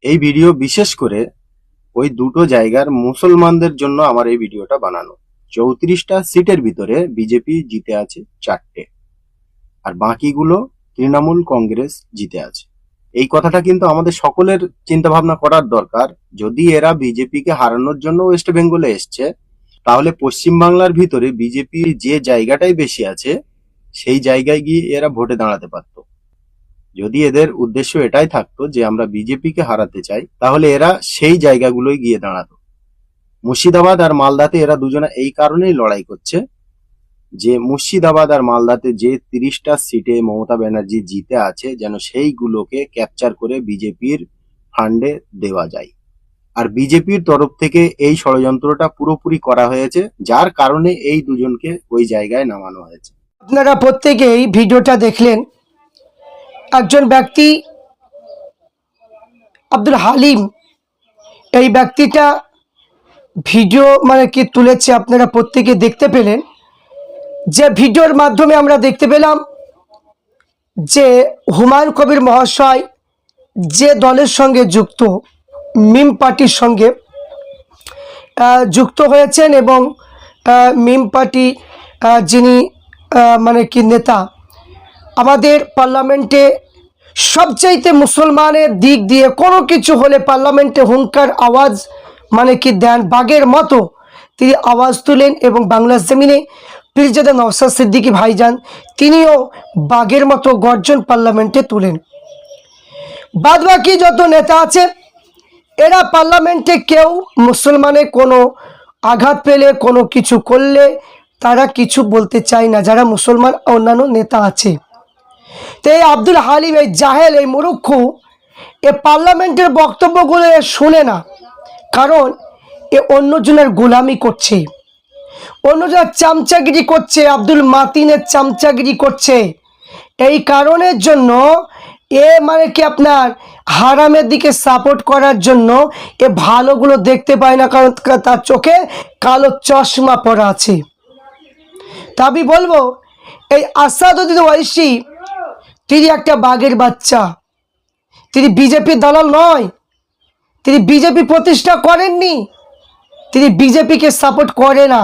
এই ভিডিও বিশেষ করে ওই দুটো জায়গার মুসলমানদের জন্য আমার এই ভিডিওটা বানানো। 34টা সিটের ভিতরে বিজেপি জিতে আছে 4টে, আর বাকিগুলো তৃণমূল কংগ্রেস জিতে আছে। এই কথাটা কিন্তু আমাদের সকলের চিন্তা ভাবনা করার দরকার। যদি এরা বিজেপিকে হারানোর জন্য ওয়েস্ট বেঙ্গলে এসছে, তাহলে পশ্চিমবাংলার ভিতরে বিজেপির যে জায়গাটাই বেশি আছে সেই জায়গায় গিয়ে এরা ভোটে দাঁড়াতে পারতো। যদি এদের উদ্দেশ্য এটাই থাকতো যে আমরা বিজেপিকে হারাতে চাই, তাহলে এরা সেই জায়গাগুলোই গিয়ে দাঁড়াতো। মুর্শিদাবাদ আর মালদাতে এরা দুজনে এই কারণেই লড়াই করছে যে মুর্শিদাবাদ আর মালদাতে যে 30টা সিটে মমতা ব্যানার্জি জিতে আছে, যেন সেইগুলোকে ক্যাপচার করে বিজেপির ফান্ডে দেওয়া যায়। আর বিজেপির তরফ থেকে এই ষড়যন্ত্রটা পুরোপুরি করা হয়েছে, যার কারণে এই দুজনকে ওই জায়গায় নামানো হয়েছে। আপনারা প্রত্যেকেই ভিডিওটা দেখলেন। একজন ব্যক্তি আব্দুল হালিম, এই ব্যক্তিটা ভিডিও কি তুলেছে, আপনারা প্রত্যেকে দেখতে পেলেন। যে ভিডিওর মাধ্যমে আমরা দেখতে পেলাম যে হুমায়ুন কবির মহাশয় যে দলের সঙ্গে যুক্ত, মিম পার্টির সঙ্গে যুক্ত হয়েছেন, এবং মিম পার্টি যিনি নেতা, আমাদের পার্লামেন্টে সবচাইতে মুসলমানের দিক দিয়ে কোনো কিছু হলে পার্লামেন্টে হুঙ্কার আওয়াজ দেন, বাঘের মতো তিনি আওয়াজ তুলেন। এবং বাংলার জমিনে পীরজাদা নওশাদ সিদ্দিকী ভাইজান, তিনিও বাঘের মতো গর্জন পার্লামেন্টে তুলেন। বাদবাকি যত নেতা আছে, এরা পার্লামেন্টে কেউ মুসলমানের কোনো আঘাত পেলে, কোনো কিছু করলে তারা কিছু বলতে চায় না, যারা মুসলমান অন্যান্য নেতা আছে। তো এই আব্দুল হালিম, এই জাহেল, এই মুরুক্ষু, এ পার্লামেন্টের বক্তব্যগুলো শুনে না, কারণ এ অন্যজনের গোলামি করছে, অন্যজনের চামচাগিরি করছে, আব্দুল মাতিনের চামচাগিরি করছে। এই কারণের জন্য এ আপনার হারামের দিকে সাপোর্ট করার জন্য এ ভালোগুলো দেখতে পায় না, কারণ তার চোখে কালো চশমা পরা আছে। তা আমি বলবো, এই আসাদুদ্দিন ওয়াইসি, তিনি একটা বাঘের বাচ্চা। তিনি বিজেপির দালাল নয়, তিনি বিজেপি প্রতিষ্ঠা করেননি, তিনি বিজেপিকে সাপোর্ট করে না,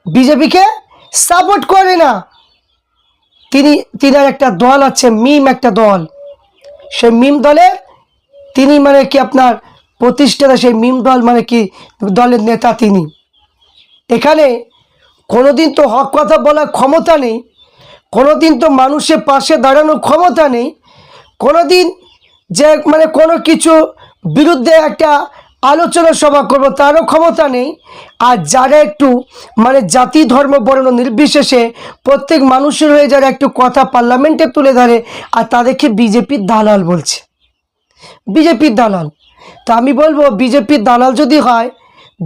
বিজেপিকে সাপোর্ট করে না। তিনার একটা দল আছে, মিম একটা দল, সেই মিম দলের তিনি আপনার প্রতিষ্ঠাতা, সেই মিম দল দলের নেতা তিনি। এখানে কোনোদিন তো হক কথা বলার ক্ষমতা নেই, কোনোদিন তো মানুষের পাশে দাঁড়ানোর ক্ষমতা নেই, কোনোদিন যে কোনো কিছু বিরুদ্ধে একটা আলোচনা সভা করবো তারও ক্ষমতা নেই। আর যারা একটু জাতি ধর্ম বর্ণ নির্বিশেষে প্রত্যেক মানুষের হয়ে যারা একটু কথা পার্লামেন্টে তুলে ধরে, আর তাদেরকে বিজেপির দালাল বলছে, বিজেপির দালাল। তা আমি বলবো, বিজেপির দালাল যদি হয়,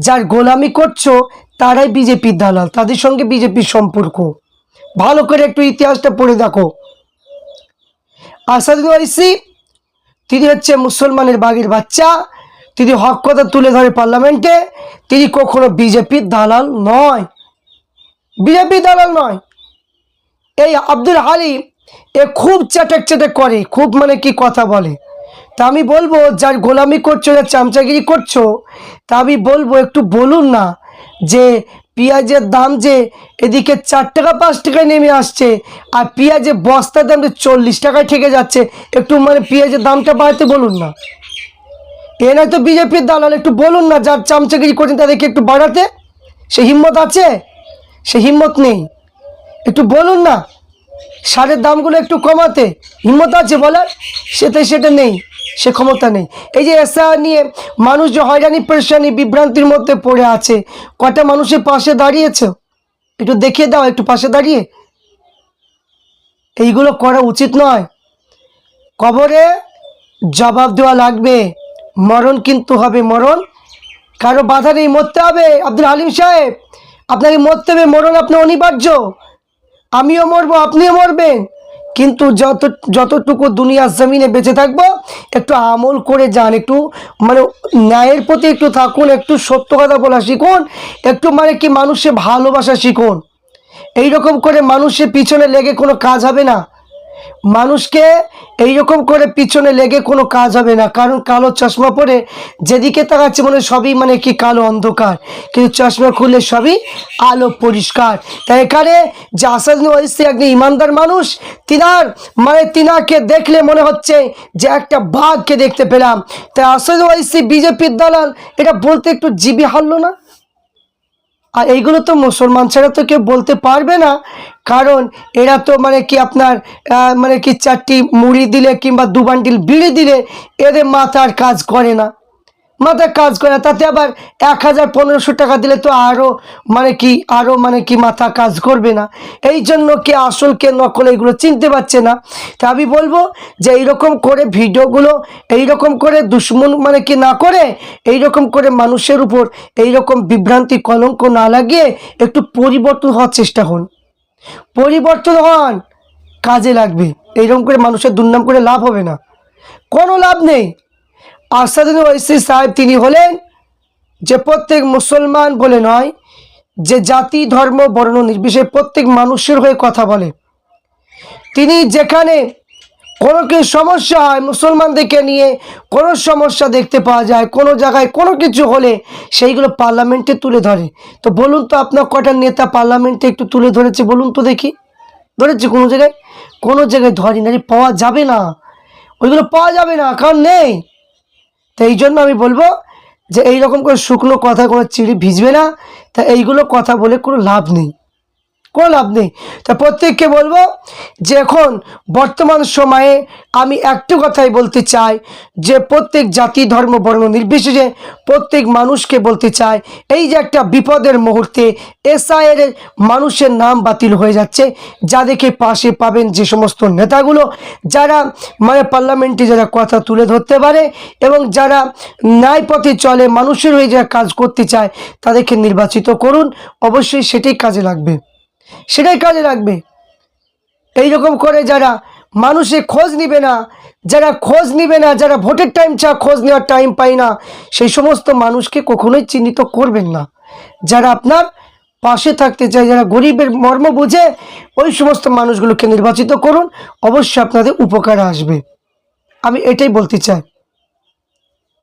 যার গোলামি করছো তারাই বিজেপির দালাল, তাদের সঙ্গে বিজেপির সম্পর্ক। ভালো করে একটু ইতিহাসটা পড়ে দেখো। আসাদুদ্দিন ওয়াইসি, তিনি হচ্ছে মুসলমানের বাঘের বাচ্চা, তিনি হক কথা তুলে ধরে পার্লামেন্টে, তিনি কখনো বিজেপির দালাল নয়, বিজেপির দালাল নয়। এই আব্দুল হালিম, এ খুব চ্যাটাক চ্যাটাক করে, খুব কথা বলে। তা আমি বলবো, যার গোলামি করছো, যার চামচাগিরি করছো, তা আমি বলবো একটু বলুন না যে পেঁয়াজের দাম যে এদিকে 4 টাকা 5 টাকায় নেমে আসছে, আর পেঁয়াজের বস্তার দাম 40 টাকায় ঠেকে যাচ্ছে, একটু পেঁয়াজের দামটা বাড়াতে বলুন না। এ নয় তো বিজেপির দালাল, একটু বলুন না যার চামচাগিরি করছেন তাদেরকে একটু বাড়াতে। সে হিম্মত আছে? সে হিম্মত নেই। একটু বলুন না সারের দামগুলো একটু কমাতে, হিম্মত আছে বলার? সেটা নেই, সে ক্ষমতা নেই। এই যে এসা নিয়ে মানুষ যে হয়রানি পেরেশানি বিভ্রান্তির মধ্যে পড়ে আছে, কটা মানুষের পাশে দাঁড়িয়েছে একটু দেখিয়ে দাও, একটু পাশে দাঁড়িয়ে। এইগুলো করা উচিত নয়। কবরে জবাব দেওয়া লাগবে, মরণ কিন্তু হবে, মরণ কারো বাধা নেই, মরতে হবে। আব্দুল হালিম সাহেব, আপনাকে মরতে হবে, মরণ আপনার অনিবার্য। আমিও মরবো, আপনিও মরবেন, কিন্তু যতটুকু দুনিয়ার জমিনে বেঁচে থাকবো একটু আমল করে যান, একটু ন্যায়ের প্রতি একটু থাকুন, একটু সত্য কথা বলা শিখুন, একটু মানুষের ভালোবাসা শিখুন। এইরকম করে মানুষের পিছনে লেগে কোনো কাজ হবে না। মানুষকে এইরকম করে পিছনে লেগে কোনো কাজ হবে না, কারণ কালো চশমা পরে যেদিকে তাকাচ্ছে মনে হয় সবই মানে কি কালো অন্ধকার, কিন্তু চশমা খুললে সবই আলো পরিষ্কার। তাই এখানে যে আসাদুদ্দিন ওয়াইসি একজন ইমানদার মানুষ, তিনাকে দেখলে মনে হচ্ছে যে একটা বাঘকে দেখতে পেলাম। তাই আসাদুদ্দিন ওয়াইসি বিজেপির দালাল, এটা বলতে একটু জিভে হারলো না? আর এইগুলো তো মুসলমান ছাড়া তো কেউ বলতে পারবে না, কারণ এরা তো মানে কি আপনার মানে কি 4টি মুড়ি দিলে কিংবা 2 বান্ডিল বিড়ি দিলে এদের মাথার কাজ করে না, তাতে আবার 1000-1500 টাকা দিলে তো আরও মানে কি মাথা কাজ করবে না। এই জন্য কে আসল কে নকল এইগুলো চিনতে পারছে না। তা আমি বলবো যে এইরকম করে ভিডিওগুলো এইরকম করে দুশ্মন মানে কি না করে, এইরকম করে মানুষের উপর এইরকম বিভ্রান্তি কলঙ্ক না লাগিয়ে একটু পরিবর্তন হওয়ার চেষ্টা হন, কাজে লাগবে। এইরকম করে মানুষের দুর্নাম করে লাভ হবে না, কোনো লাভ নেই। আসাদুদ্দিন ওয়াইসি সাহেব তিনি হলেন যে প্রত্যেক মুসলমান বলে নয়, যে জাতি ধর্ম বর্ণ নির্বিশেষে প্রত্যেক মানুষের হয়ে কথা বলে। তিনি যেখানে কোনো কিছু সমস্যা হয়, মুসলমানদেরকে নিয়ে কোনো সমস্যা দেখতে পাওয়া যায়, কোনো জায়গায় কোনো কিছু হলে সেইগুলো পার্লামেন্টে তুলে ধরে। তো বলুন তো আপনার কটা নেতা পার্লামেন্টে একটু তুলে ধরেছে বলুন তো দেখি? ধরেছে কোনো জায়গায়? কোনো জায়গায় ধরি না, পাওয়া যাবে না, ওইগুলো পাওয়া যাবে না, কারণ নেই। তো এই জন্য আমি বলবো যে এইরকম করে শুকনো কথা কোনো চিড়ি ভিজবে না। তা এইগুলো কথা বলে কোনো লাভ নেই। তা প্রত্যেককে বলবো যে এখন বর্তমান সময়ে আমি একটু কথাই বলতে চাই যে প্রত্যেক জাতি ধর্ম বর্ণ নির্বিশেষে প্রত্যেক মানুষকে বলতে চাই, এই যে একটা বিপদের মুহূর্তে এসআইয়ের মানুষের নাম বাতিল হয়ে যাচ্ছে, যাদেরকে পাশে পাবেন যে সমস্ত নেতাগুলো যারা মানে পার্লামেন্টে যারা কথা তুলে ধরতে পারে এবং যারা ন্যায় পথে চলে, মানুষের হয়ে যারা কাজ করতে চায়, তাদেরকে নির্বাচিত করুন। অবশ্যই সেটাই কাজে লাগবে। এইরকম করে যারা মানুষের খোঁজ নিবে না, যারা ভোটের টাইম খোঁজ নেওয়ার টাইম পায় না, সেই সমস্ত মানুষকে কখনোই চিহ্নিত করবেন না। যারা আপনার পাশে থাকতে চায়, যারা গরিবের মর্ম বুঝে, ওই সমস্ত মানুষগুলোকে নির্বাচিত করুন। অবশ্যই আপনাদের উপকারে আসবে, আমি এটাই বলতে চাই।